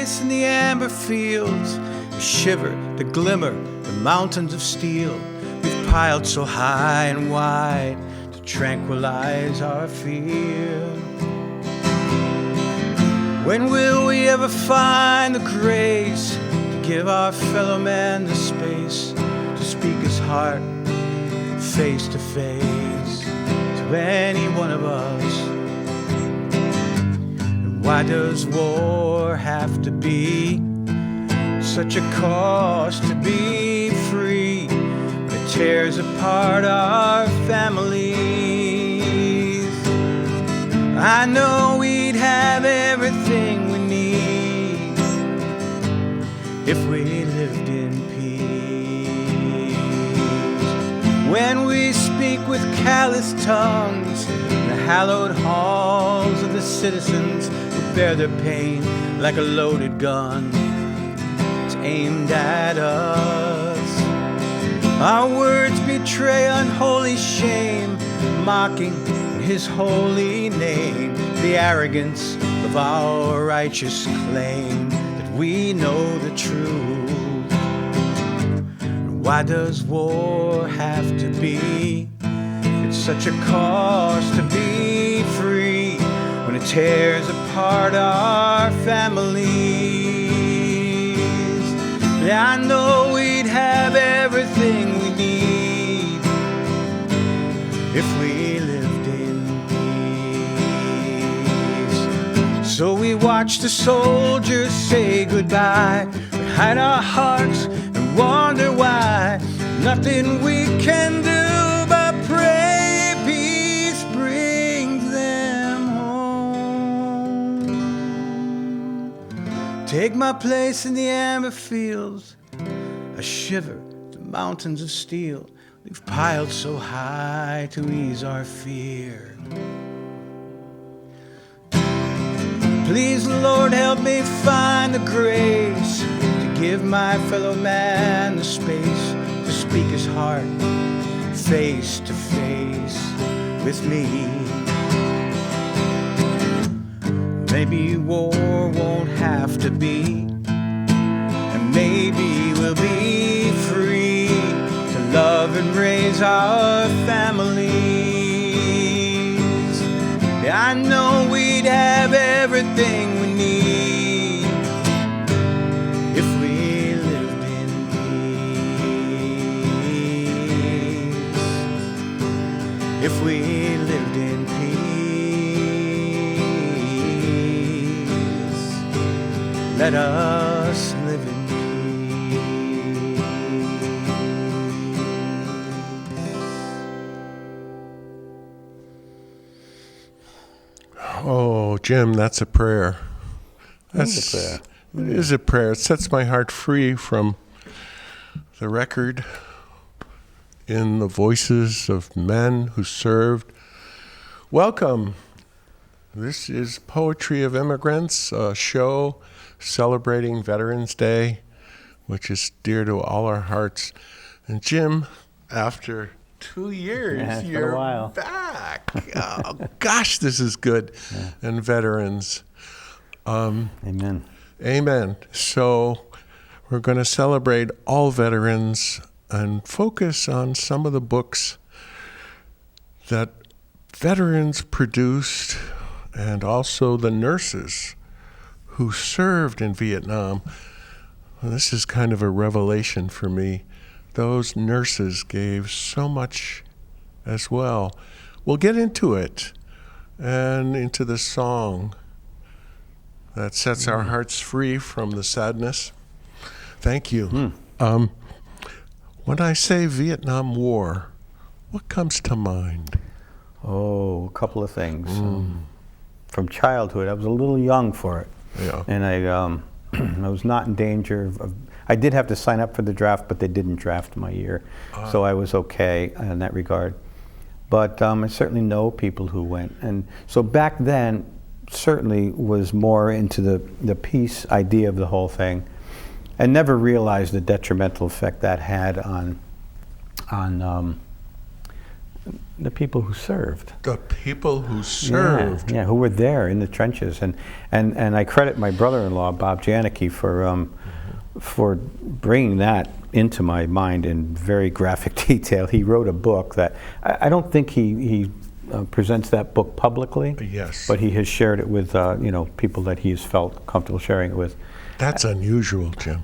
place in the amber fields. We shiver the glimmer, the mountains of steel. We've piled so high and wide to tranquilize our fear. When will we ever find the grace to give our fellow man the space to speak his heart face to face to any one of us? And why does war have to be such a cost to be free? It tears apart our families. I know we'd have everything we need if we lived in peace. When we speak with callous tongues in the hallowed halls of the citizens who bear their pain like a loaded gun, it's aimed at us. Our words betray unholy shame, mocking his holy name, the arrogance of our righteous claim that we know the truth. Why does war have to be? It's such a cost to be free when it tears apart our families. Yeah, I know we'd have everything we need if we lived in peace. So we watch the soldiers say goodbye, we hide our hearts and wonder why. Nothing we can do but pray peace brings them home. Take my place in the amber fields, I shiver the mountains of steel. We've piled so high to ease our fear. Please, Lord, help me find the grace to give my fellow man the space to speak his heart face to face with me. Maybe war won't have to be, and maybe we'll be free to love and raise our families. Yeah, I know we'd have everything we need if we lived in peace. If we lived in peace. Let us live in Oh, Jim, that's a prayer. That's a prayer. It is a prayer. It sets my heart free from the record in the voices of men who served. Welcome. This is Poetry of Immigrants, a show celebrating Veterans Day, which is dear to all our hearts. And Jim, after 2 years, you're back. Oh, gosh, this is good. Yeah. And veterans. Amen. Amen. So we're going to celebrate all veterans and focus on some of the books that veterans produced and also the nurses who served in Vietnam. Well, this is kind of a revelation for me. Those nurses gave so much as well. We'll get into it and into the song that sets our hearts free from the sadness. Thank you. When I say Vietnam War, what comes to mind? Oh, a couple of things. From childhood, I was a little young for it. Yeah. And I was not in danger of, I did have to sign up for the draft, but they didn't draft my year. So I was okay in that regard. But I certainly know people who went. And so back then, certainly was more into the peace idea of the whole thing, and never realized the detrimental effect that had on the people who served. The people who served. Yeah, who were there in the trenches. And I credit my brother-in-law, Bob Janicki, for bringing that into my mind in very graphic detail. He wrote a book that, I don't think he presents that book publicly. Yes. But he has shared it with people that he's felt comfortable sharing it with. That's unusual, Jim.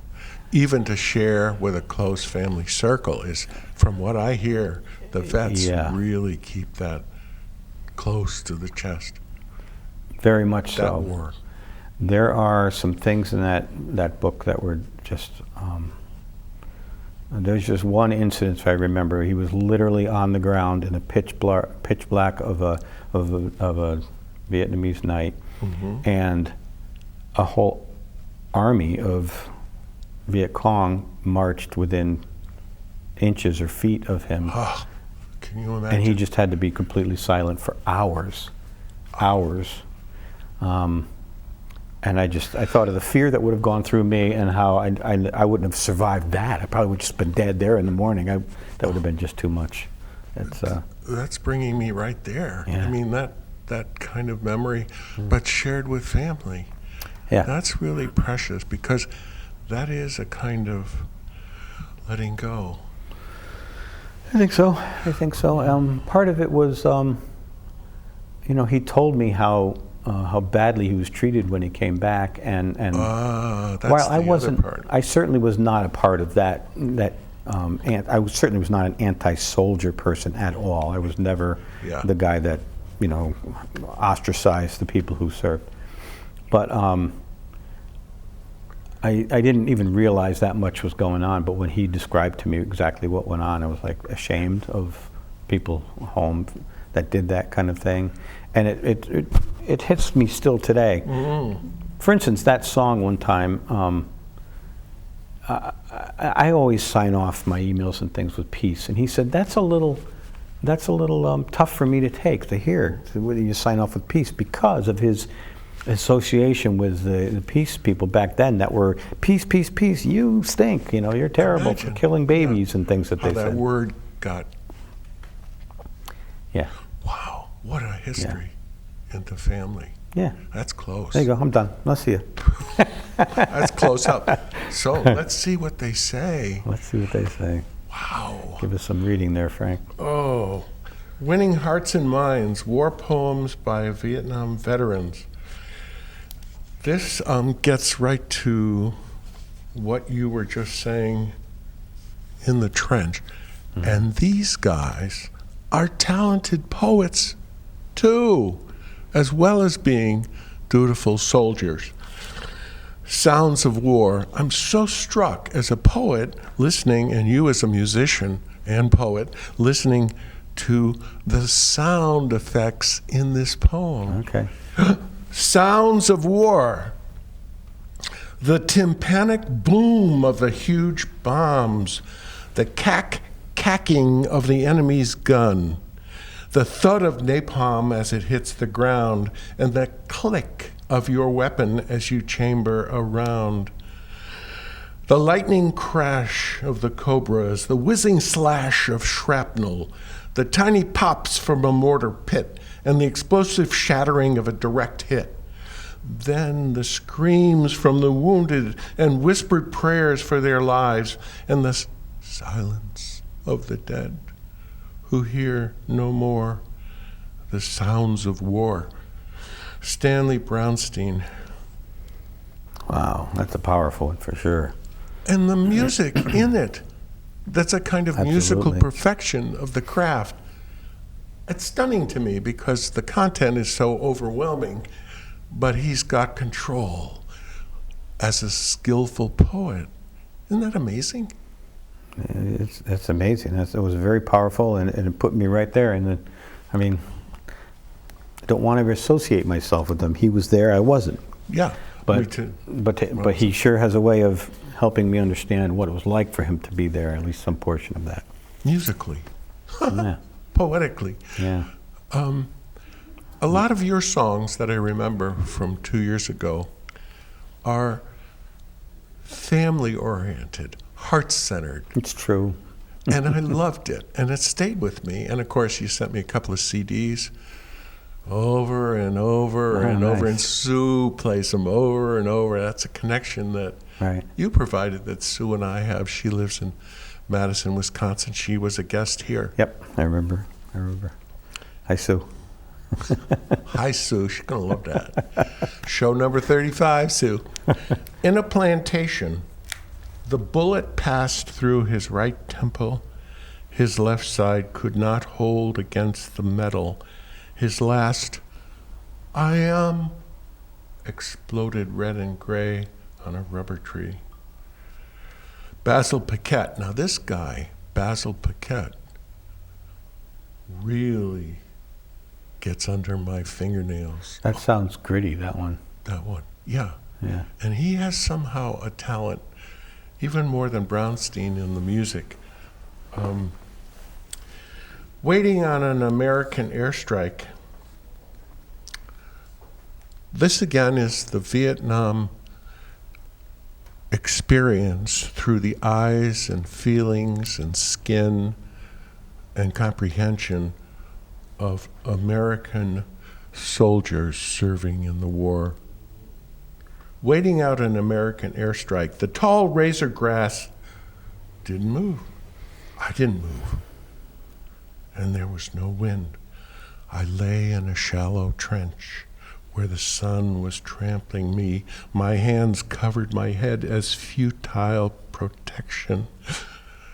Even to share with a close family circle is, from what I hear, the vets really keep that close to the chest. Very much that so. War. There are some things in that book that were just, there's just one incident I remember. He was literally on the ground in a pitch black of a Vietnamese night, and a whole army of Viet Cong marched within inches or feet of him. Oh, can you imagine? And he just had to be completely silent for hours. And I thought of the fear that would have gone through me, and how I wouldn't have survived that. I probably would have just been dead there in the morning. That would have been just too much. That's bringing me right there. Yeah. I mean, that kind of memory, but shared with family. Yeah. That's really precious, because that is a kind of letting go. I think so. Part of it was, he told me how badly he was treated when he came back, and that's while I the wasn't, other part. I certainly was not a part of that. I certainly was not an anti-soldier person at all. I was never the guy that ostracized the people who served. But I didn't even realize that much was going on. But when he described to me exactly what went on, I was like ashamed of people home that did that kind of thing, and it hits me still today. For instance, that song one time, I always sign off my emails and things with peace, and he said that's a little tough for me to hear. Whether you sign off with peace, because of his association with the peace people back then that were peace, peace, peace. You stink. You're terrible for killing babies and things that they said. That word got. Yeah. Wow, what a history in the family. Yeah. That's close. There you go. I'm done. I'll see you. That's close up. So let's see what they say. Wow. Give us some reading there, Frank. Oh, Winning Hearts and Minds, War Poems by Vietnam Veterans. This gets right to what you were just saying in the trench. And these guys are talented poets too, as well as being dutiful soldiers. Sounds of War. I'm so struck as a poet listening, and you as a musician and poet listening to the sound effects in this poem. Okay. Sounds of War. The tympanic boom of the huge bombs, the cacking of the enemy's gun, the thud of napalm as it hits the ground, and the click of your weapon as you chamber around. The lightning crash of the cobras, the whizzing slash of shrapnel, the tiny pops from a mortar pit, and the explosive shattering of a direct hit. Then the screams from the wounded and whispered prayers for their lives, and the silence of the dead who hear no more the sounds of war. Stanley Brownstein. Wow, that's a powerful one for sure. And the music in it, that's a kind of musical perfection of the craft. It's stunning to me because the content is so overwhelming, but he's got control as a skillful poet. Isn't that amazing? That's amazing. It was very powerful, and it put me right there. And I don't want to associate myself with him. He was there, I wasn't. Yeah, but me too. But he sure has a way of helping me understand what it was like for him to be there, at least some portion of that. Musically, Yeah. poetically. Yeah. A lot of your songs that I remember from 2 years ago are family-oriented, heart-centered. It's true. And I loved it, and it stayed with me. And of course, you sent me a couple of CDs over and over and over, and Sue plays them over and over. That's a connection that you provided that Sue and I have. She lives in Madison, Wisconsin. She was a guest here. Yep, I remember. Hi, Sue. Hi, Sue. She's going to love that. Show number 35, Sue. In a plantation, the bullet passed through his right temple. His left side could not hold against the metal. His last, I am, exploded red and gray on a rubber tree. Basil Paquette. Now this guy, Basil Paquette, really gets under my fingernails. That sounds gritty, that one. That one, yeah. Yeah. And he has somehow a talent, even more than Brownstein in the music. Waiting on an American airstrike. This again is the Vietnam experience through the eyes and feelings and skin and comprehension of American soldiers serving in the war. Waiting out an American airstrike. The tall razor grass didn't move. I didn't move. And there was no wind. I lay in a shallow trench where the sun was trampling me. My hands covered my head as futile protection.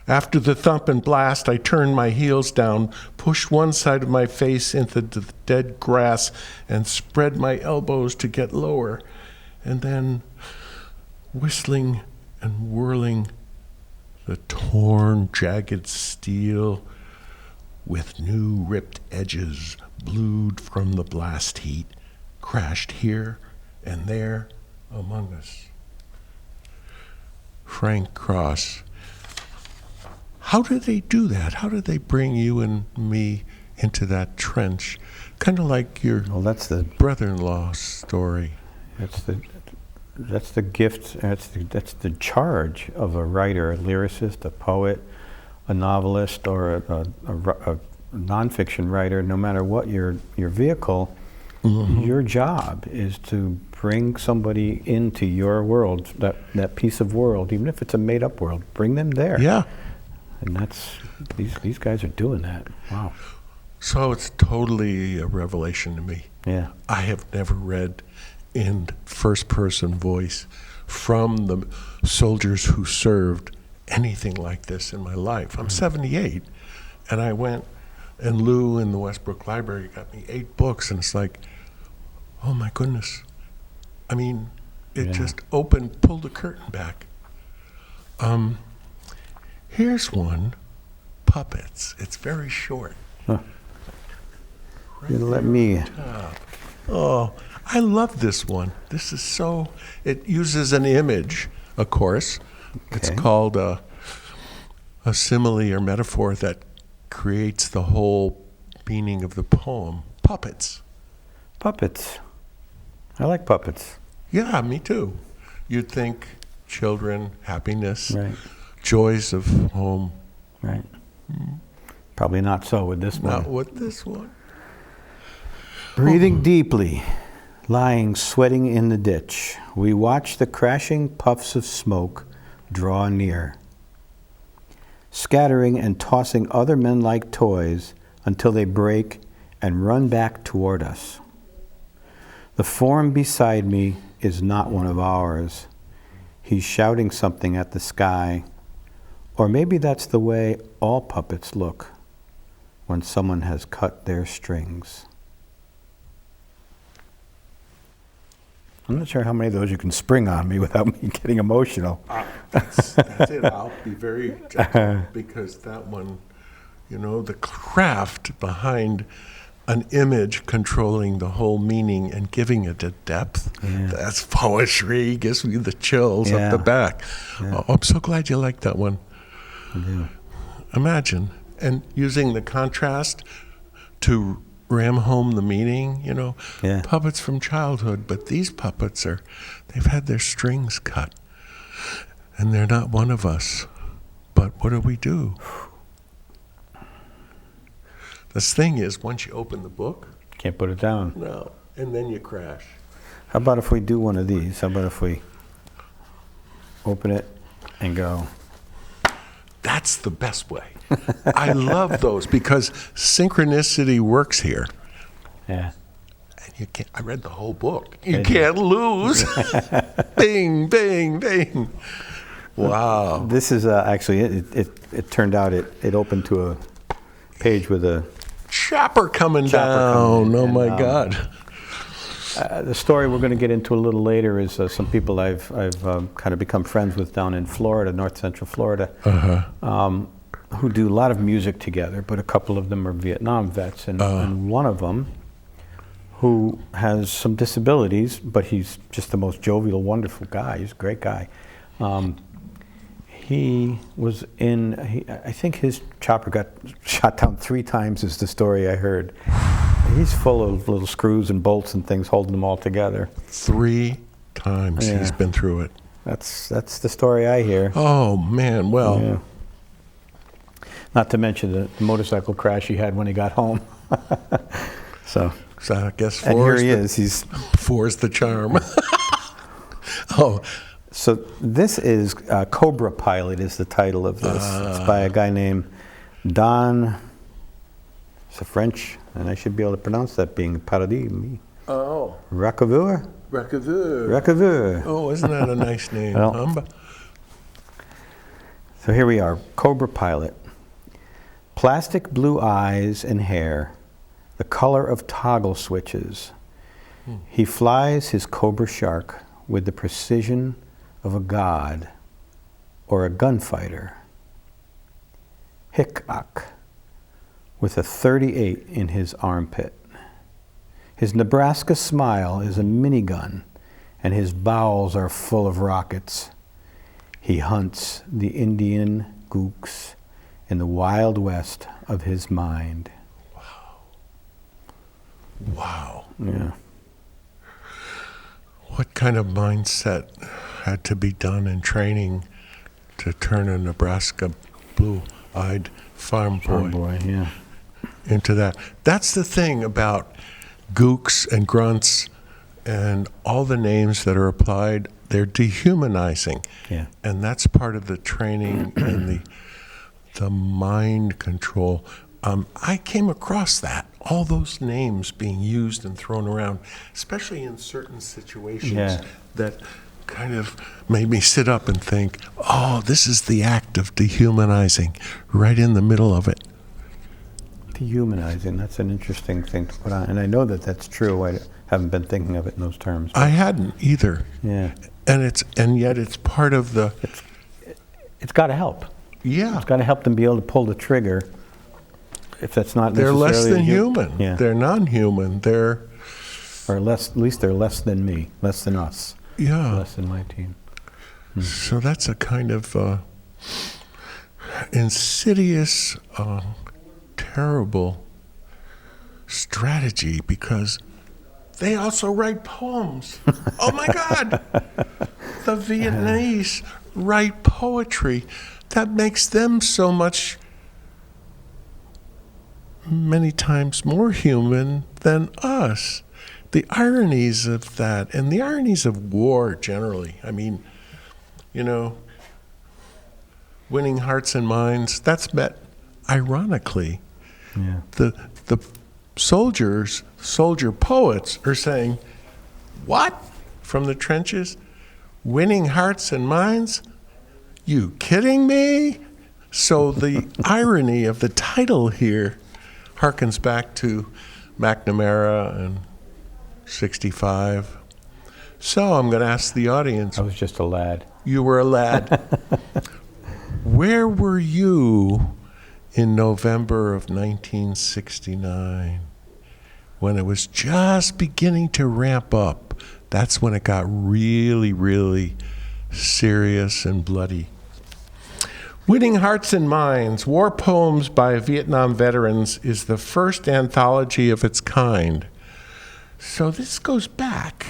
After the thump and blast, I turned my heels down, pushed one side of my face into the dead grass, and spread my elbows to get lower. And then, whistling and whirling, the torn, jagged steel with new ripped edges blued from the blast heat, crashed here and there among us. Frank Cross. How did they do that? How did they bring you and me into that trench? Kind of like your brother-in-law story. That's the gift, that's the charge of a writer, a lyricist, a poet, a novelist, or a nonfiction writer. No matter what your vehicle, your job is to bring somebody into your world, that piece of world, even if it's a made-up world. Bring them there. Yeah. And that's these guys are doing that. Wow. So it's totally a revelation to me. Yeah. I have never read in first-person voice from the soldiers who served anything like this in my life. I'm 78, and I went, and Lou in the Westbrook Library got me 8 books, and it's like, oh my goodness. I mean, it just pulled the curtain back. Here's one, Puppets. It's very short. Huh. Right you let me. Oh, I love this one. This is so, it uses an image, of course. Okay. It's called a simile or metaphor that creates the whole meaning of the poem. Puppets. Puppets. I like puppets. Yeah, me too. You'd think children, happiness, right. Joys of home. Right. Probably not so with this one. Not with this one. Breathing deeply, lying sweating in the ditch, we watch the crashing puffs of smoke draw near, scattering and tossing other men like toys until they break and run back toward us. The form beside me is not one of ours. He's shouting something at the sky, or maybe that's the way all puppets look when someone has cut their strings. I'm not sure how many of those you can spring on me without me getting emotional. That's it. I'll be very gentle because that one, the craft behind an image controlling the whole meaning and giving it a depth, that's poetry. Gives me the chills up the back. Yeah. Oh, I'm so glad you liked that one. Yeah. Imagine, and using the contrast to ram home the meaning, puppets from childhood, but these puppets they've had their strings cut, and they're not one of us. But what do? This thing is, once you open the book, Can't put it down. no, and then you crash. How about if we do one of these? How about if we open it and go? That's the best way. I love those because synchronicity works here. Yeah. And you can't, I read the whole book. You can't lose. Bing, bing, bing. Wow. This is actually, it turned out it opened to a page with a Chopper coming Chopper down. coming in, Oh, and, my God. the story we're going to get into a little later is some people I've kind of become friends with down in Florida, north central Florida, who do a lot of music together, but a couple of them are Vietnam vets, and one of them, who has some disabilities, but he's just the most jovial, wonderful guy. He's a great guy. He was I think his chopper got shot down 3 times is the story I heard. He's full of little screws and bolts and things holding them all together. 3 times Yeah. he's been through it. That's the story I hear. Oh, man. Well, Yeah. Not to mention the motorcycle crash he had when he got home. So I guess and here he is. He's four's the charm. Oh, so this is Cobra Pilot is the title of this. It's by a guy named Don. It's a French, and I should be able to pronounce that being Paradis. oh, Racaveur? Racaveur. Racaveur. Oh, isn't that a nice name? Well, So here we are, Cobra Pilot. Plastic blue eyes and hair, the color of toggle switches. He flies his Cobra Shark with the precision of a god or a gunfighter. Hick-ack, with a 38 in his armpit. His Nebraska smile is a minigun, and his bowels are full of rockets. He hunts the Indian gooks in the wild west of his mind. Wow. Yeah. What kind of mindset had to be done in training to turn a Nebraska blue-eyed farm boy Yeah. into that? That's the thing about gooks and grunts and all the names that are applied. They're dehumanizing. Yeah. And that's part of the training and the mind control. I came across that, all those names being used and thrown around, especially in certain situations that kind of made me sit up and think, oh, this is the act of dehumanizing right in the middle of it. Dehumanizing, that's an interesting thing to put on. And I know that that's true. I haven't been thinking of it in those terms. I hadn't either. Yeah. And yet it's part of the... It's got to help. Yeah. It's got to help them be able to pull the trigger. If that's not They're less necessarily than human. Yeah. They're non-human. They're... Or less, at least they're less than me, less than us, Yeah. less than my team. So that's a kind of insidious, terrible strategy because they also write poems. Oh my God! The Vietnamese write poetry that makes them so many times more human than us. The ironies of that and the ironies of war generally. I mean, winning hearts and minds, that's met ironically. Yeah. The soldier poets are saying, what? From the trenches? Winning hearts and minds? You kidding me? So the irony of the title here harkens back to McNamara and 65. So I'm going to ask the audience. I was just a lad. You were a lad. Where were you in November of 1969 when it was just beginning to ramp up? That's when it got really, really serious and bloody. Winning Hearts and Minds, War Poems by Vietnam Veterans is the first anthology of its kind. So this goes back.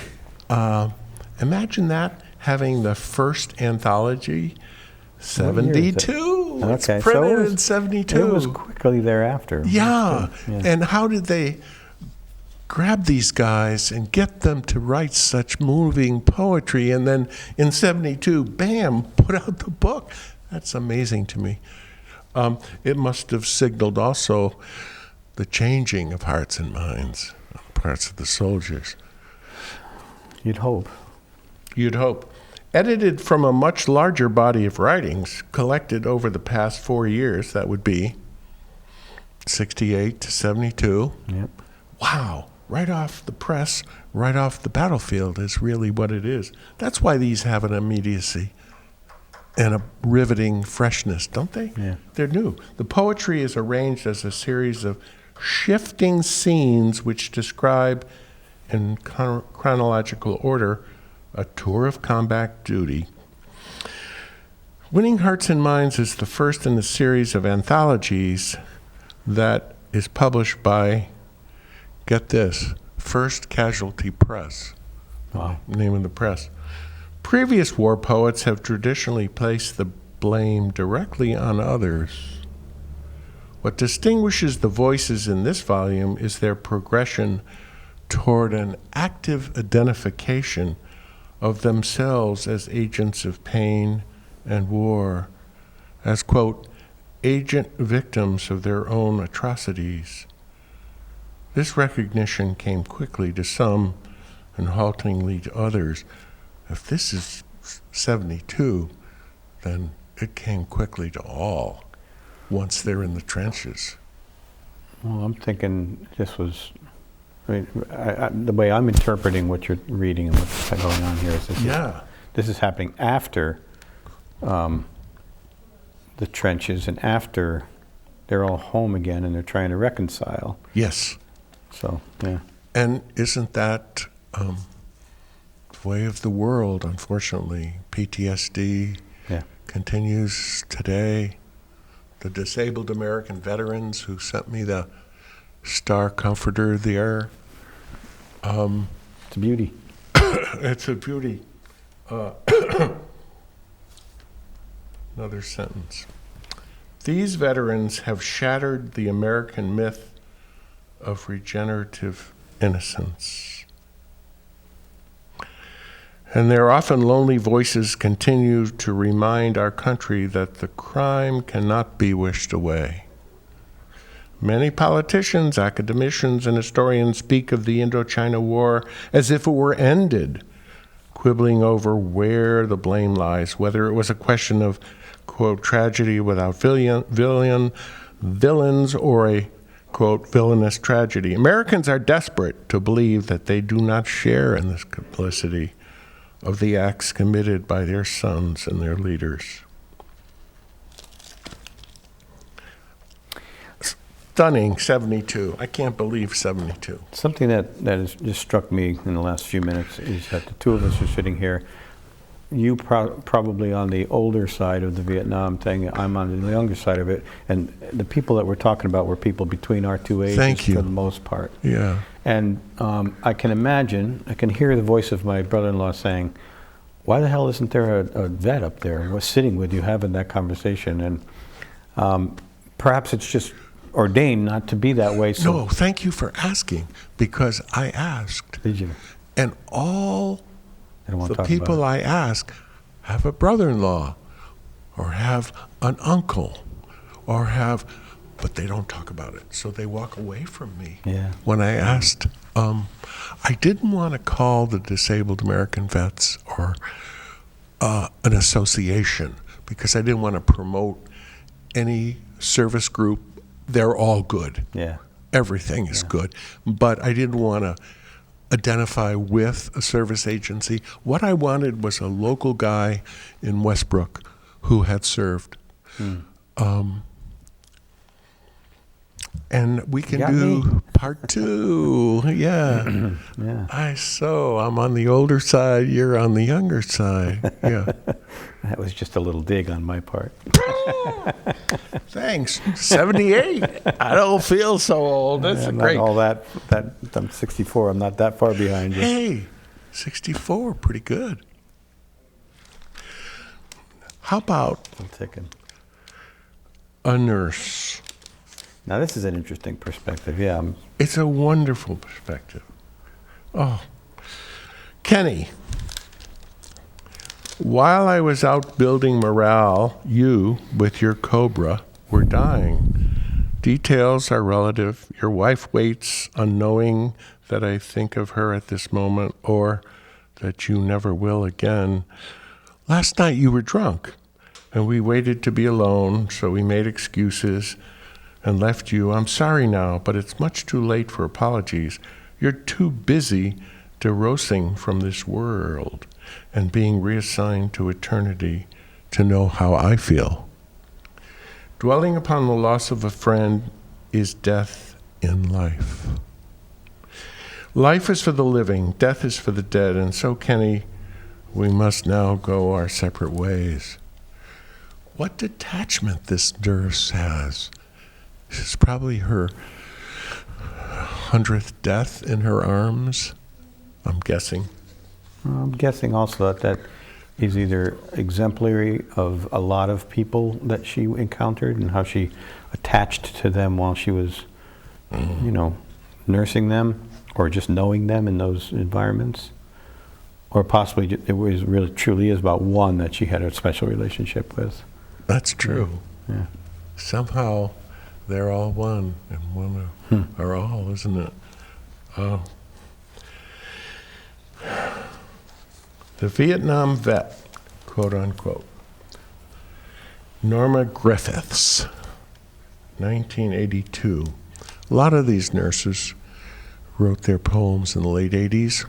Imagine that, having the first anthology, 72. Okay, It's printed so it was, in 72. It was quickly thereafter. Yeah. Yeah. And how did they grab these guys and get them to write such moving poetry, and then in 72, bam, put out the book? That's amazing to me. It must have signaled also the changing of hearts and minds on the parts of the soldiers. You'd hope. You'd hope. Edited from a much larger body of writings collected over the past 4 years, that would be 68 to 72. Yep. Wow, right off the press, right off the battlefield is really what it is. That's why these have an immediacy and a riveting freshness, don't they? Yeah. They're new. The poetry is arranged as a series of shifting scenes which describe, in chronological order, a tour of combat duty. Winning Hearts and Minds is the first in a series of anthologies that is published by, get this, First Casualty Press. Wow. Name of the press. Previous war poets have traditionally placed the blame directly on others. What distinguishes the voices in this volume is their progression toward an active identification of themselves as agents of pain and war, as, quote, agent victims of their own atrocities. This recognition came quickly to some and haltingly to others. If this is 72, then it came quickly to all once they're in the trenches. Well, I'm thinking this was, I mean, the way I'm interpreting what you're reading and what's going on here is this is happening after the trenches and after they're all home again and they're trying to reconcile. Yes. So, yeah. And isn't that the way of the world, unfortunately? PTSD continues today. The disabled American veterans who sent me the Star Comforter there. It's a beauty. It's a beauty. Another sentence. These veterans have shattered the American myth of regenerative innocence. And their often lonely voices continue to remind our country that the crime cannot be wished away. Many politicians, academicians, and historians speak of the Indochina War as if it were ended, quibbling over where the blame lies, whether it was a question of, quote, tragedy without villains, or a, quote, villainous tragedy. Americans are desperate to believe that they do not share in this complicity of the acts committed by their sons and their leaders. Stunning, 72. I can't believe 72. Something that has just struck me in the last few minutes is that the two of us are sitting here. You probably on the older side of the Vietnam thing. I'm on the younger side of it. And the people that we're talking about were people between our two ages. Thank you. For the most part. Yeah. And I can imagine, I can hear the voice of my brother-in-law saying, why the hell isn't there a vet up there who's sitting with you having that conversation? And perhaps it's just ordained not to be that way. So No, thank you for asking, because I asked. Did you? And all I don't want to the talk people about I ask have a brother-in-law or have an uncle or have, but they don't talk about it. So they walk away from me. Yeah. When I asked, I didn't want to call the Disabled American Vets or an association, because I didn't want to promote any service group. They're all good. Yeah. Everything is good. But I didn't want to identify with a service agency. What I wanted was a local guy in Westbrook who had served. And we can do part two. Yeah. Yeah. I'm on the older side, you're on the younger side. Yeah. That was just a little dig on my part. Thanks. 78. I don't feel so old. That's I'm great. not all that, I'm 64. I'm not that far behind you. Hey, 64, pretty good. How about I'm ticking. a nurse. Now this is an interesting perspective. Yeah. It's a wonderful perspective. Oh, Kenny, while I was out building morale, you, with your cobra, were dying. Details are relative. Your wife waits, unknowing that I think of her at this moment, or that you never will again. Last night you were drunk, and we waited to be alone, so we made excuses and left you. I'm sorry now, but it's much too late for apologies. You're too busy derosing from this world and being reassigned to eternity to know how I feel. Dwelling upon the loss of a friend is death in life. Life is for the living, death is for the dead, and so, Kenny, we must now go our separate ways. What detachment this nurse has. This is probably her 100th death in her arms, I'm guessing. I'm guessing also that is either exemplary of a lot of people that she encountered and how she attached to them while she was, nursing them, or just knowing them in those environments. Or possibly it was really truly is about one that she had a special relationship with. That's true. Yeah. Somehow they're all one, and one are all, isn't it? The Vietnam vet, quote unquote, Norma Griffiths, 1982. A lot of these nurses wrote their poems in the late 80s.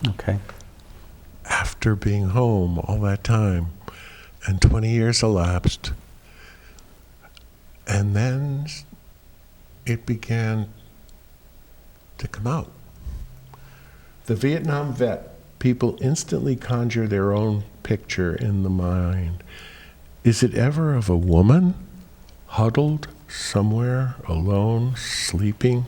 Okay. After being home all that time, and 20 years elapsed, and then it began to come out. The Vietnam vet, people instantly conjure their own picture in the mind. Is it ever of a woman, huddled somewhere, alone, sleeping,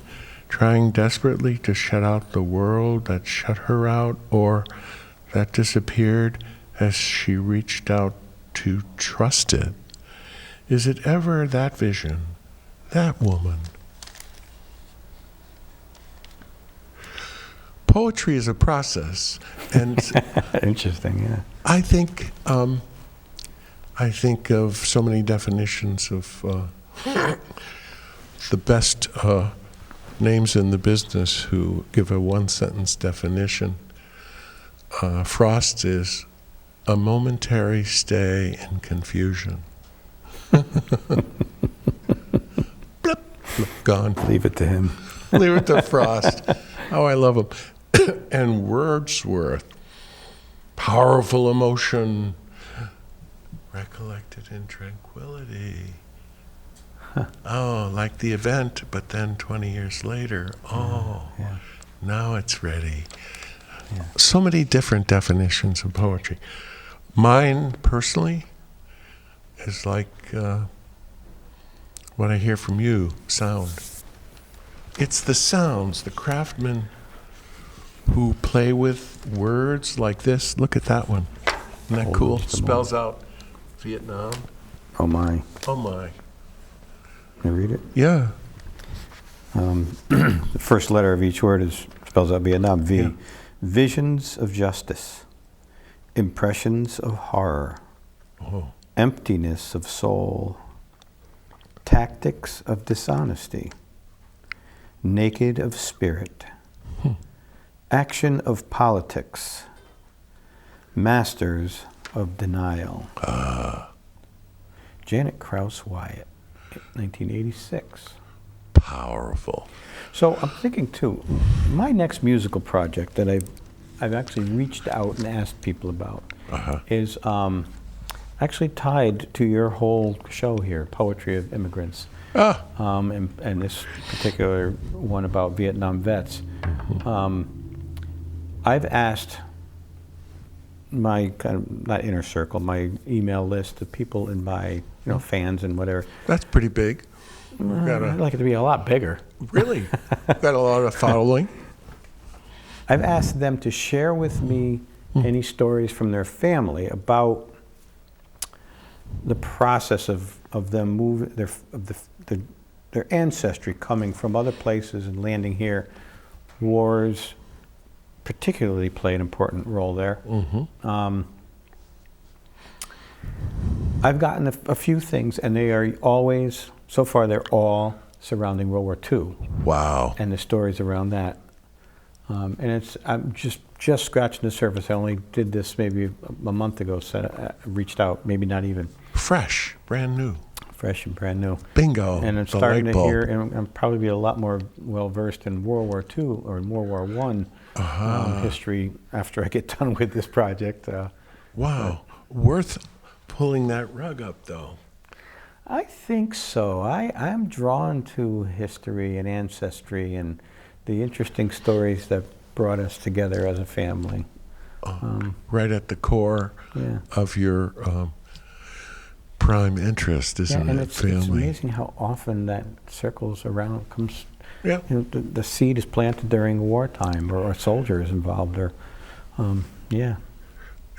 trying desperately to shut out the world that shut her out, or that disappeared as she reached out to trust it? Is it ever that vision, that woman? Poetry is a process, and Interesting, yeah. I think of so many definitions of the best names in the business who give a one-sentence definition. Frost is a momentary stay in confusion. Blip, gone. Leave it to him. Leave it to Frost. Oh, I love him. And Wordsworth, powerful emotion, recollected in tranquility. Oh, like the event, but then 20 years later, now it's ready. Yeah. So many different definitions of poetry. Mine, personally, is like what I hear from you, sound. It's the sounds, the craftsmen who play with words like this. Look at that one. Isn't that cool? Spells out Vietnam. Oh my. Oh my. Can you read it? Yeah. The first letter of each word spells out Vietnam. V. Yeah. Visions of justice. Impressions of horror. Oh. Emptiness of soul. Tactics of dishonesty. Naked of spirit. Action of politics. Masters of denial. Janet Krause Wyatt, 1986. Powerful. So I'm thinking too, my next musical project that I've actually reached out and asked people about is actually tied to your whole show here, Poetry of Immigrants. And this particular one about Vietnam vets. I've asked my kind of, not inner circle, my email list of people in my, fans and whatever. That's pretty big. I'd like it to be a lot bigger. Really? Got a lot of following. I've asked them to share with me any stories from their family about the process of of them moving their ancestry coming from other places and landing here. Wars particularly play an important role there. I've gotten a few things, and they are always, so far they're all surrounding World War II. Wow. And the stories around that. And I'm just scratching the surface. I only did this maybe a month ago, reached out, maybe not even. Fresh, brand new. Fresh and brand new. Bingo. And I'm starting to hear, and I'm probably be a lot more well-versed in World War II or in World War I history after I get done with this project. Wow. Worth pulling that rug up, though. I think so. I'm drawn to history and ancestry and the interesting stories that brought us together as a family. Right at the core of your prime interest, isn't it? It's Family. amazing how often that circles around, comes. Yeah. You know, the seed is planted during wartime, or a soldier is involved, or And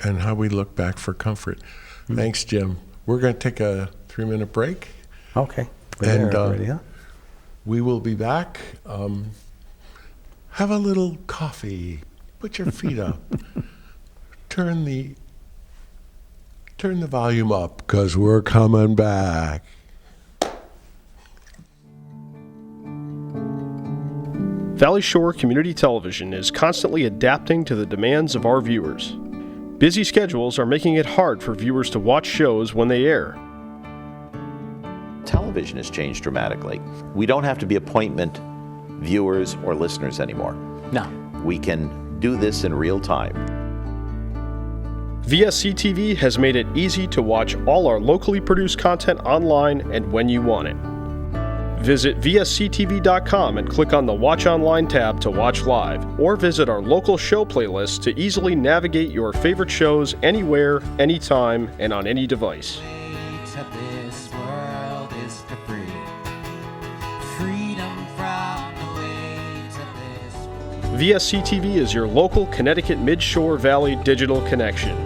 how we look back for comfort. Thanks, Jim. We're going to take a 3-minute break. Okay. And already, huh? we will be back. Have a little coffee. Put your feet up. Turn the volume up, because we're coming back. Valley Shore Community Television is constantly adapting to the demands of our viewers. Busy schedules are making it hard for viewers to watch shows when they air. Television has changed dramatically. We don't have to be appointment viewers or listeners anymore. No. We can do this in real time. VSC TV has made it easy to watch all our locally produced content online and when you want it. Visit vsctv.com and click on the Watch Online tab to watch live, or visit our local show playlist to easily navigate your favorite shows anywhere, anytime, and on any device. This world is for free. Freedom from the waves of this. VSC TV is your local Connecticut Mid-Shore Valley digital connection.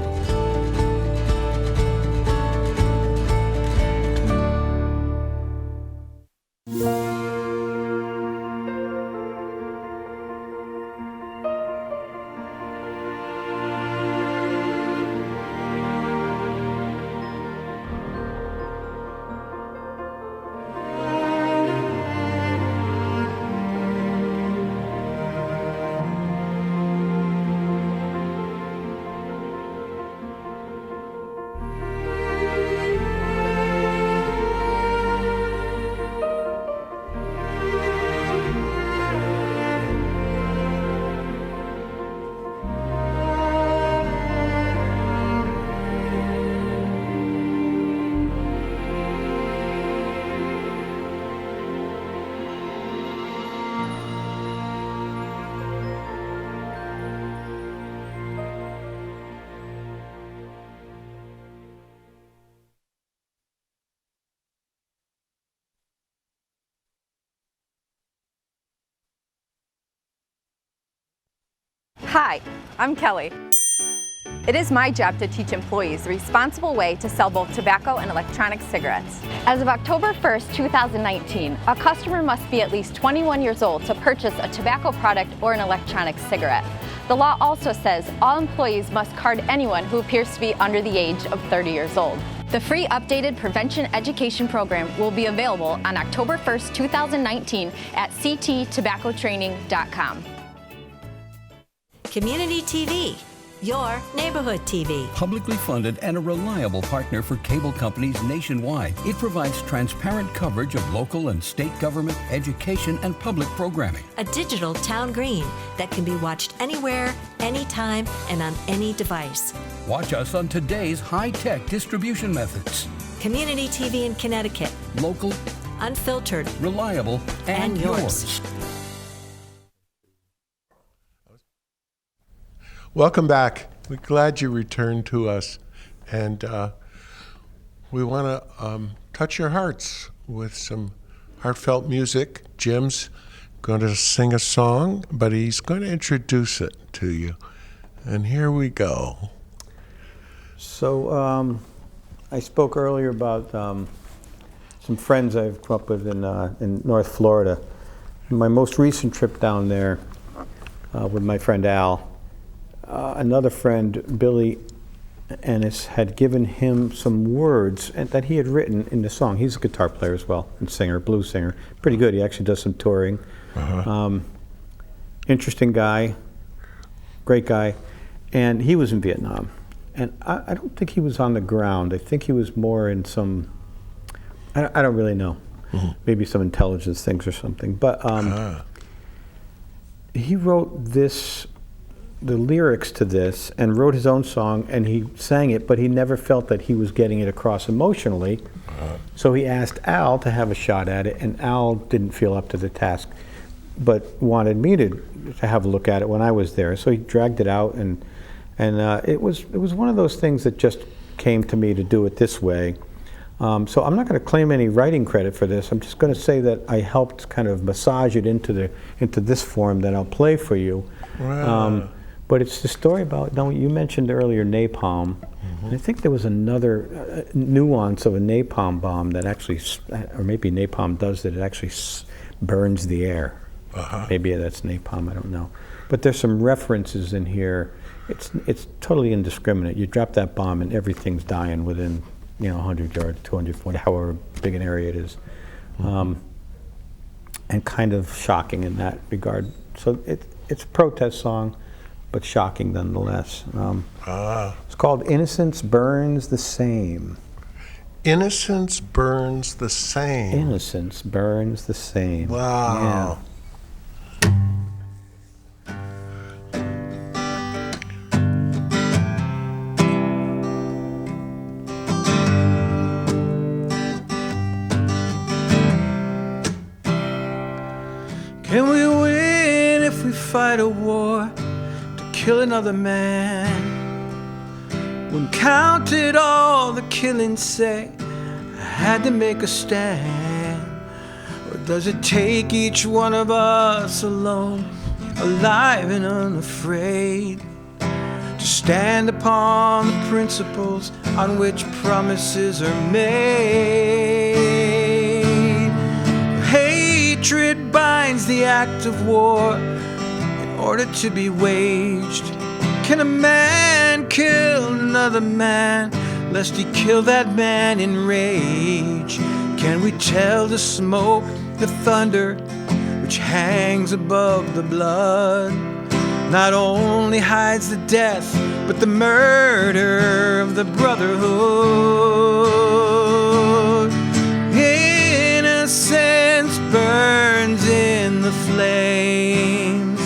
Hi, I'm Kelly. It is my job to teach employees the responsible way to sell both tobacco and electronic cigarettes. As of October 1st, 2019, a customer must be at least 21 years old to purchase a tobacco product or an electronic cigarette. The law also says all employees must card anyone who appears to be under the age of 30 years old. The free updated prevention education program will be available on October 1st, 2019 at cttobaccotraining.com. Community TV, your neighborhood TV. Publicly funded and a reliable partner for cable companies nationwide. It provides transparent coverage of local and state government, education, and public programming. A digital town green that can be watched anywhere, anytime, and on any device. Watch us on today's high-tech distribution methods. Community TV in Connecticut. Local, unfiltered, reliable, and yours. Welcome back. We're glad you returned to us. And we want to touch your hearts with some heartfelt music. Jim's going to sing a song, but he's going to introduce it to you. And here we go. So I spoke earlier about some friends I've come up with in North Florida. My most recent trip down there with my friend Al, another friend, Billy Ennis, had given him some words that he had written in the song. He's a guitar player as well, and singer, blues singer. Pretty good. He actually does some touring. Interesting guy, great guy. And he was in Vietnam. And I don't think he was on the ground. I think he was more in some, I don't really know, maybe some intelligence things or something. But he wrote the lyrics to this, and wrote his own song, and he sang it, but he never felt that he was getting it across emotionally. So he asked Al to have a shot at it, and Al didn't feel up to the task, but wanted me to have a look at it when I was there. So he dragged it out, and it was one of those things that just came to me to do it this way. So I'm not going to claim any writing credit for this. I'm just going to say that I helped kind of massage it into this form that I'll play for you. Wow. But it's the story about, now you mentioned earlier napalm, and I think there was another nuance of a napalm bomb that actually, or maybe napalm does that, it actually burns the air. Maybe that's napalm, I don't know. But there's some references in here. It's totally indiscriminate. You drop that bomb and everything's dying within 100 yards, 200 foot, however big an area it is. And kind of shocking in that regard. So it's a protest song, but shocking nonetheless. It's called Innocence Burns the Same. Innocence burns the same. Innocence burns the same. Wow. Can we win if we fight a war to kill another man? When counted all the killings say I had to make a stand? Or does it take each one of us alone, alive and unafraid, to stand upon the principles on which promises are made? Hatred binds the act of war in order to be waged. Can a man kill another man lest he kill that man in rage? Can we tell the smoke, the thunder which hangs above the blood not only hides the death but the murder of the brotherhood? Innocence burns in the flames.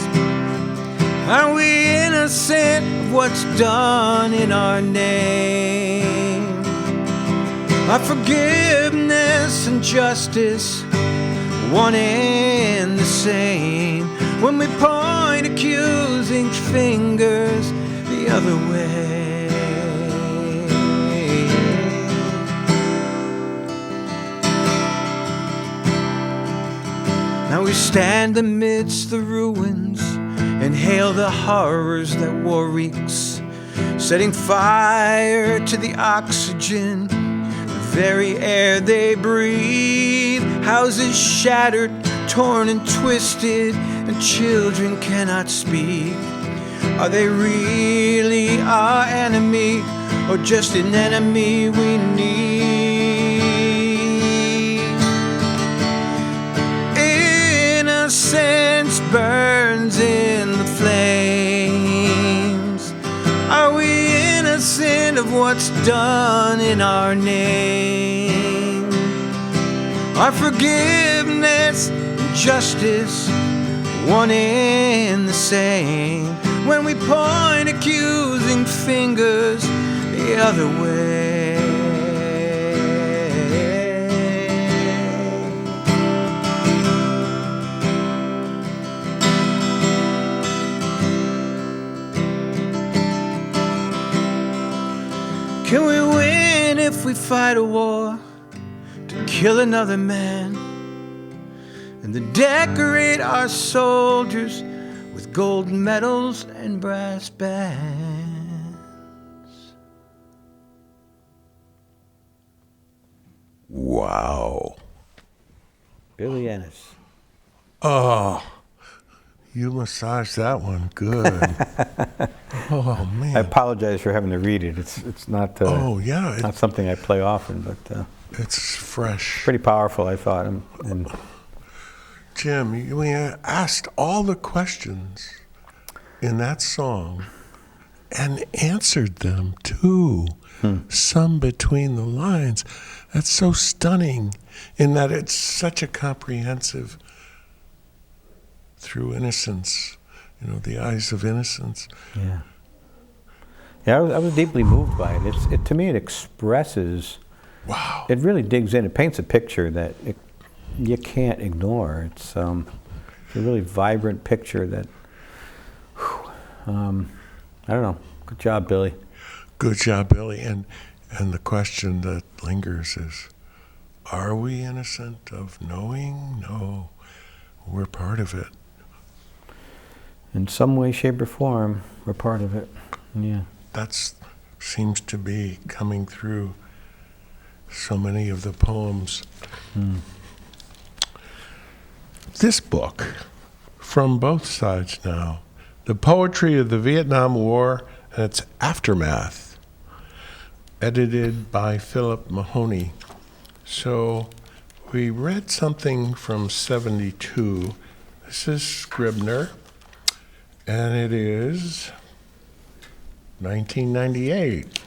Are we innocent of what's done in our name? Are forgiveness and justice one and the same when we point accusing fingers the other way? Now we stand amidst the ruins and hail the horrors that war wreaks, setting fire to the oxygen, the very air they breathe. Houses shattered, torn and twisted, and children cannot speak. Are they really our enemy, or just an enemy we need? Innocence burns in the flames. Are we innocent of what's done in our name? Are forgiveness and justice one and the same when we point accusing fingers the other way? Can we win if we fight a war to kill another man, and then decorate our soldiers with gold medals and brass bands? Wow. Billy Ennis. Oh, you massaged that one good. Oh, I man. apologize for having to read it. It's not Oh, yeah. not something I play often, but It's fresh. pretty powerful, I thought. And Jim, we asked all the questions in that song and answered them too. Some between the lines. That's so stunning in that it's such a comprehensive through innocence, the eyes of innocence. yeah, I was deeply moved by it. It to me, it expresses. Wow. It really digs in. It paints a picture that you can't ignore. It's a really vibrant picture that. I don't know. Good job, Billy. Good job, Billy. And the question that lingers is, are we innocent of knowing? No, we're part of it. In some way, shape, or form, we're part of it. Yeah. That seems to be coming through so many of the poems. This book, from both sides now, The Poetry of the Vietnam War and Its Aftermath, edited by Philip Mahoney. So we read something from 72. This is Scribner, and it is 1998.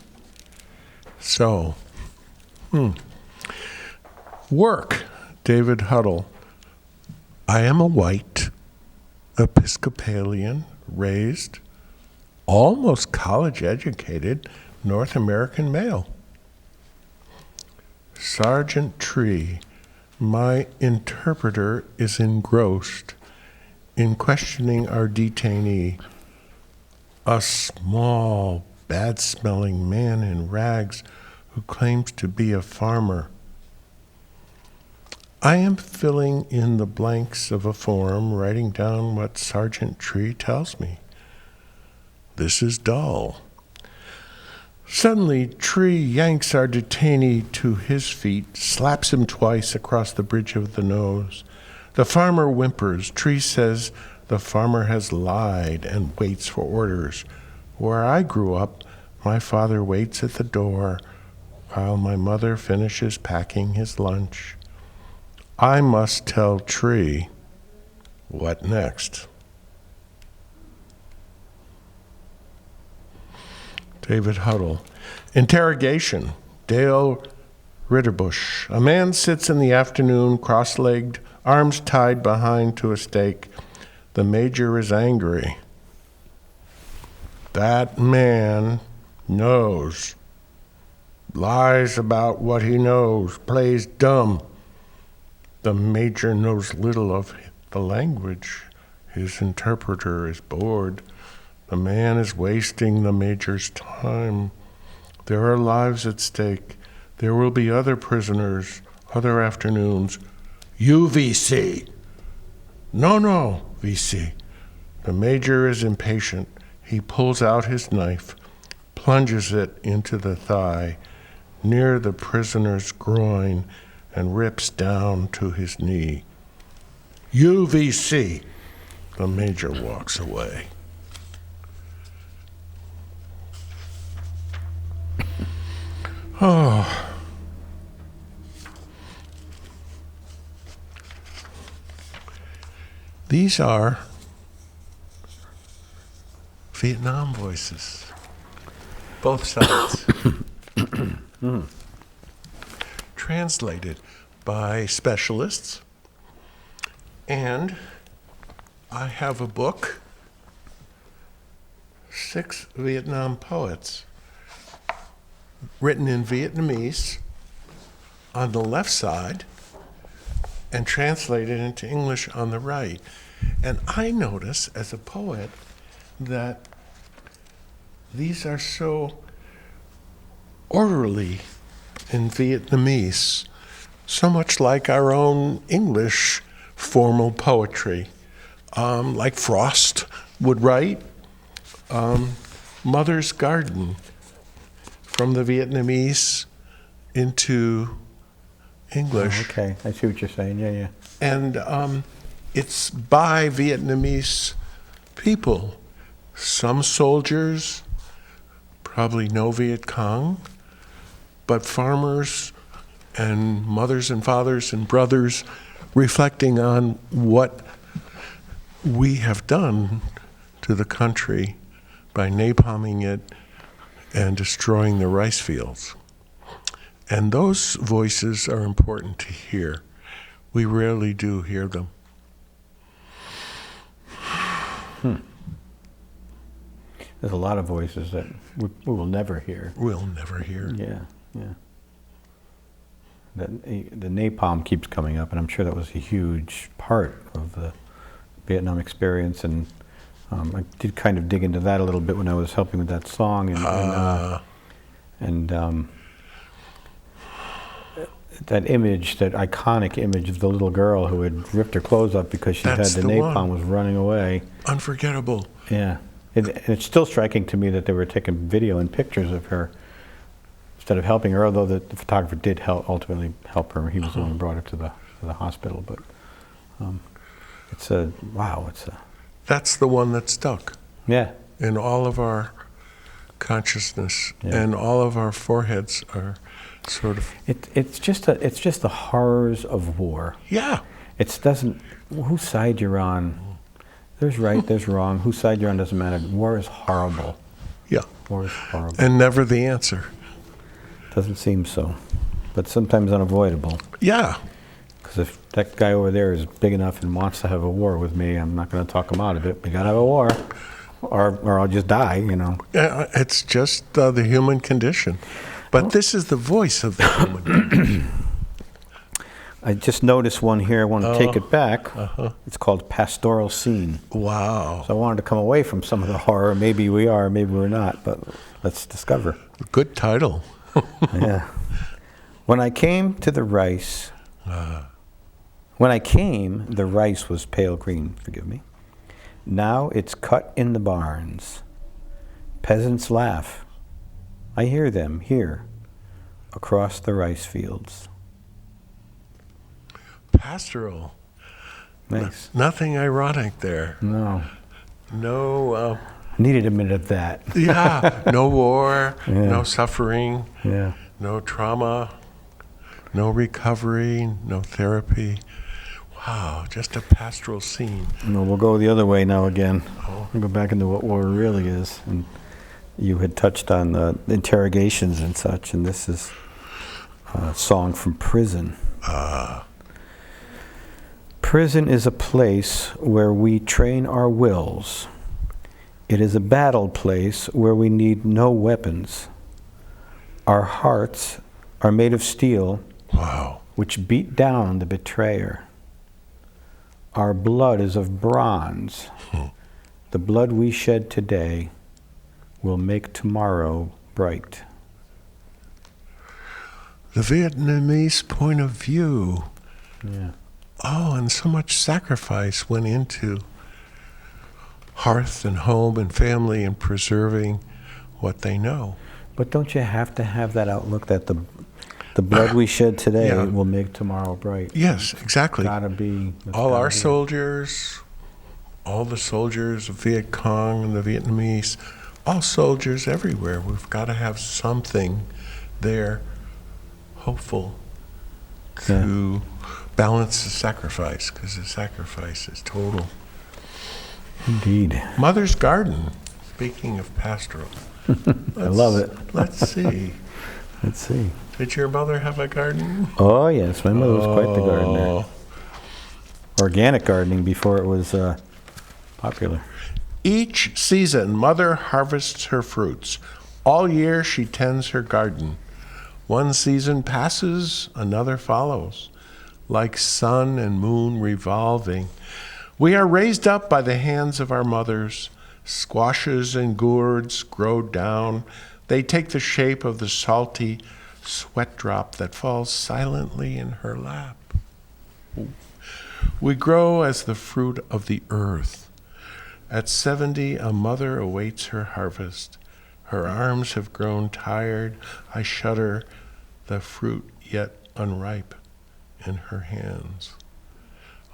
So, work, David Huddle. I am a white Episcopalian, raised, almost college-educated North American male. Sergeant Tree, my interpreter, is engrossed in questioning our detainee, a small, bad-smelling man in rags who claims to be a farmer. I am filling in the blanks of a form, writing down what Sergeant Tree tells me. This is dull. Suddenly, Tree yanks our detainee to his feet, slaps him twice across the bridge of the nose. The farmer whimpers. Tree says the farmer has lied and waits for orders. Where I grew up, my father waits at the door while my mother finishes packing his lunch. I must tell Tree. What next? David Huddle. Interrogation. Dale Ritterbush. A man sits in the afternoon, cross-legged, arms tied behind to a stake. The major is angry. That man knows. Lies about what he knows. Plays dumb. The major knows little of the language. His interpreter is bored. The man is wasting the major's time. There are lives at stake. There will be other prisoners, other afternoons. You, VC. No, VC. The major is impatient. He pulls out his knife, plunges it into the thigh, near the prisoner's groin, and rips down to his knee. You, VC. The major walks away. Oh. These are Vietnam voices. Both sides. Translated by specialists. And I have a book, 6 Vietnam poets, written in Vietnamese on the left side and translated into English on the right. And I notice as a poet that these are so orderly in Vietnamese, so much like our own English formal poetry, like Frost would write, Mother's Garden, from the Vietnamese into English. Oh, okay, I see what you're saying. Yeah, yeah. And it's by Vietnamese people. Some soldiers, probably no Viet Cong, but farmers and mothers and fathers and brothers reflecting on what we have done to the country by napalming it and destroying the rice fields. And those voices are important to hear. We rarely do hear them. There's a lot of voices that we will never hear. We'll never hear. Yeah, yeah. The napalm keeps coming up, and I'm sure that was a huge part of the Vietnam experience. And I did kind of dig into that a little bit when I was helping with that song. And that image, that iconic image of the little girl who had ripped her clothes up because she That's had the the napalm one. was running away. Unforgettable. Yeah. And it's still striking to me that they were taking video and pictures of her instead of helping her, although the photographer did ultimately help her. He was the one who brought her to the hospital. But That's the one that stuck yeah. in all of our consciousness, Yeah. and all of our foreheads are sort of, It's just the horrors of war. yeah. It doesn't, whose side you're on, there's right, there's wrong, whose side you're on doesn't matter. War is horrible. Yeah. War is horrible. And never the answer. Doesn't seem so, but sometimes unavoidable. Yeah. Because if that guy over there is big enough and wants to have a war with me, I'm not going to talk him out of it. We got to have a war, or I'll just die, you know. It's just the human condition. But this is the voice of the human condition. I just noticed one here. I want to take it back. It's called Pastoral Scene. Wow. So I wanted to come away from some of the horror. Maybe we are, maybe we're not, but let's discover. Good title. Yeah. When I came, the rice was pale green, forgive me. Now it's cut in the barns. Peasants laugh. I hear them here, across the rice fields. Pastoral. Nice. Nothing ironic there. No. No, Needed a minute of that. yeah, no war, Yeah. no suffering, Yeah. no trauma, no recovery, no therapy. Wow, just a pastoral scene. No, we'll go the other way now again. We'll go back into what war really is. And you had touched on the interrogations and such, and this is a song from prison. Prison is a place where we train our wills. It is a battle place where we need no weapons. Our hearts are made of steel, Wow. which beat down the betrayer. Our blood is of bronze. The blood we shed today will make tomorrow bright. The Vietnamese point of view. Yeah. Oh, and so much sacrifice went into hearth and home and family and preserving what they know. But don't you have to have that outlook that the blood we shed today Yeah. will make tomorrow bright? Yes, exactly. Gotta be. it's All gotta our be. soldiers, all the soldiers of Viet Cong and the Vietnamese, all soldiers everywhere. We've got to have something there hopeful to balance the sacrifice, because the sacrifice is total. Indeed. Mother's Garden, speaking of pastoral. I love it. Let's see. Let's see. Did your mother have a garden? Oh, yes. My mother was quite the gardener. Oh. Organic gardening before it was popular. Each season, Mother harvests her fruits. All year, she tends her garden. One season passes, another follows. Like sun and moon revolving, we are raised up by the hands of our mothers. Squashes and gourds grow down. They take the shape of the salty sweat drop that falls silently in her lap. We grow as the fruit of the earth. At 70, a mother awaits her harvest. Her arms have grown tired. I shudder, the fruit yet unripe. in her hands.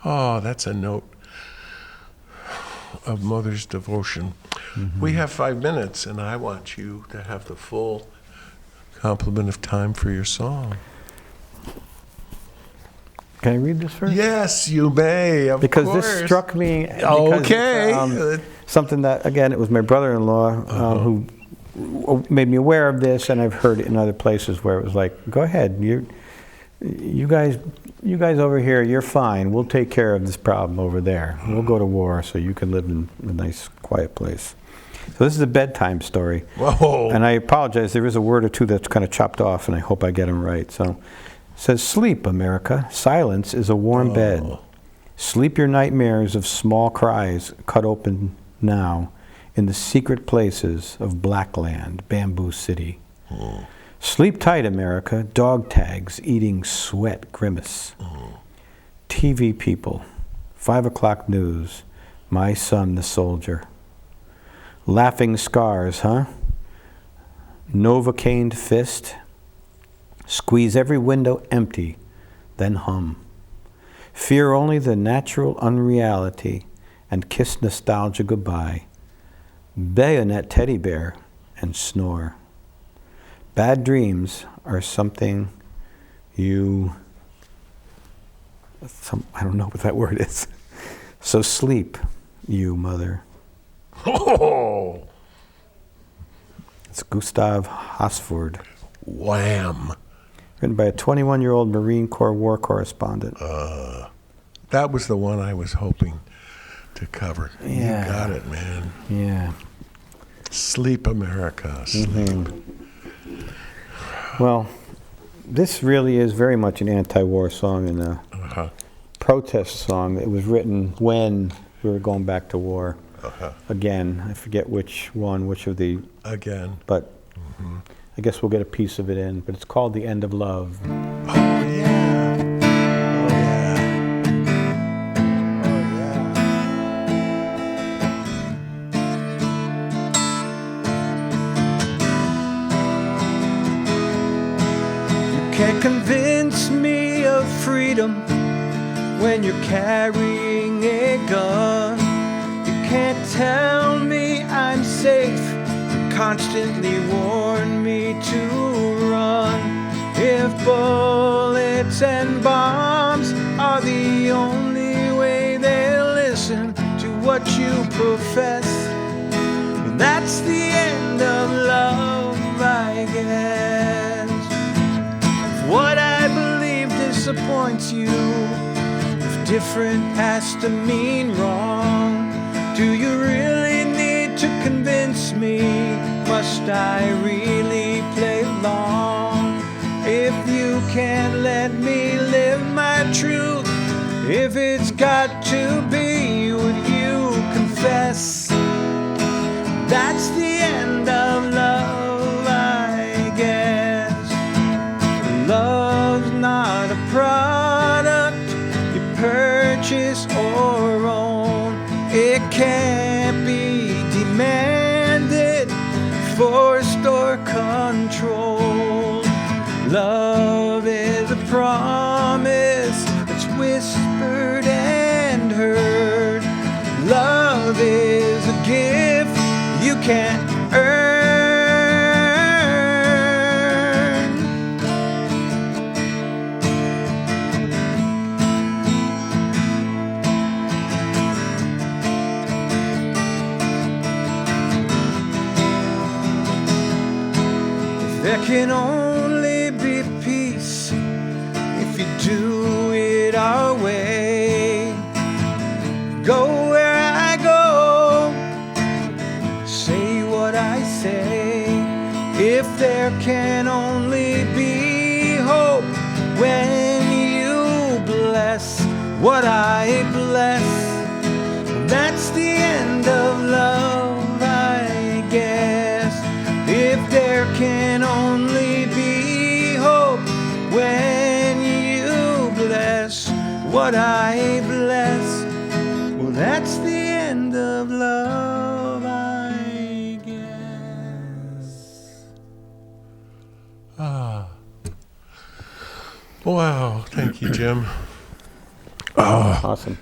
Oh, that's a note of mother's devotion. We have 5 minutes, and I want you to have the full complement of time for your song. Can I read this first? Yes, you may, of Because course. this struck me. Because Okay. it's, something that, again, it was my brother-in-law who made me aware of this, and I've heard it in other places where it was like, go ahead, you guys over here, you're fine. We'll take care of this problem over there. We'll go to war so you can live in a nice, quiet place. So this is a bedtime story. Whoa. And I apologize, there is a word or two that's kind of chopped off, and I hope I get them right. So it says, sleep, America. Silence is a warm bed. Sleep your nightmares of small cries cut open now in the secret places of Blackland, Bamboo City. Sleep tight, America. Dog tags eating sweat grimace. TV people. 5 o'clock news. My son the soldier. Laughing scars, huh? Novocaine fist. Squeeze every window empty, then hum. Fear only the natural unreality and kiss nostalgia goodbye. Bayonet teddy bear and snore. Bad dreams are something I don't know what that word is. So sleep, you mother. Oh, It's Gustav Hosford. wham. Written by a 21-year-old Marine Corps war correspondent. That was the one I was hoping to cover. Yeah. You got it, man. Yeah. Sleep, America. Sleep. Well, this really is very much an anti-war song and a protest song. It was written when we were going back to war. Again, I forget which of the... Again. But I guess we'll get a piece of it in. But it's called The End of Love. Oh, yeah. Oh, yeah. You can't convince me of freedom when you're carrying a gun. You can't tell me I'm safe. You constantly warn me to run. If bullets and bombs are the only way they'll listen to what you profess, well, that's the end of love, I guess. If what I believe disappoints you, if different has to mean wrong, do you really need to convince me? Must I really play along? If you can't let me live my truth, if it's got to be, would you confess? That's the end of love, I guess. Love's not a product you purchase or own. It can't be demanded, forced or controlled. Love is a promise that's whispered and heard. Love is a gift you can't earn. There can only be peace if you do it our way. Go where I go, say what I say. If there can only be hope when you bless what I bless, that's the end of love, I guess. If there can only be hope when you bless what I bless, well, that's the end of love, I guess. Wow, thank you, Jim. Awesome.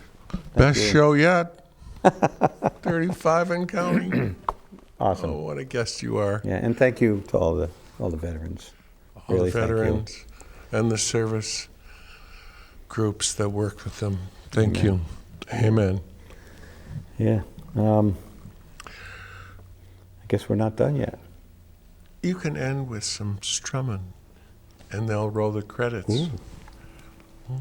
Best show yet. 35 and counting. Awesome. Oh, what a guest you are. Yeah, and thank you to all the veterans. All Really, the thank you. veterans and the service groups that work with them. Thank you. Amen. Yeah. I guess we're not done yet. You can end with some strumming, and they'll roll the credits. Ooh. Ooh.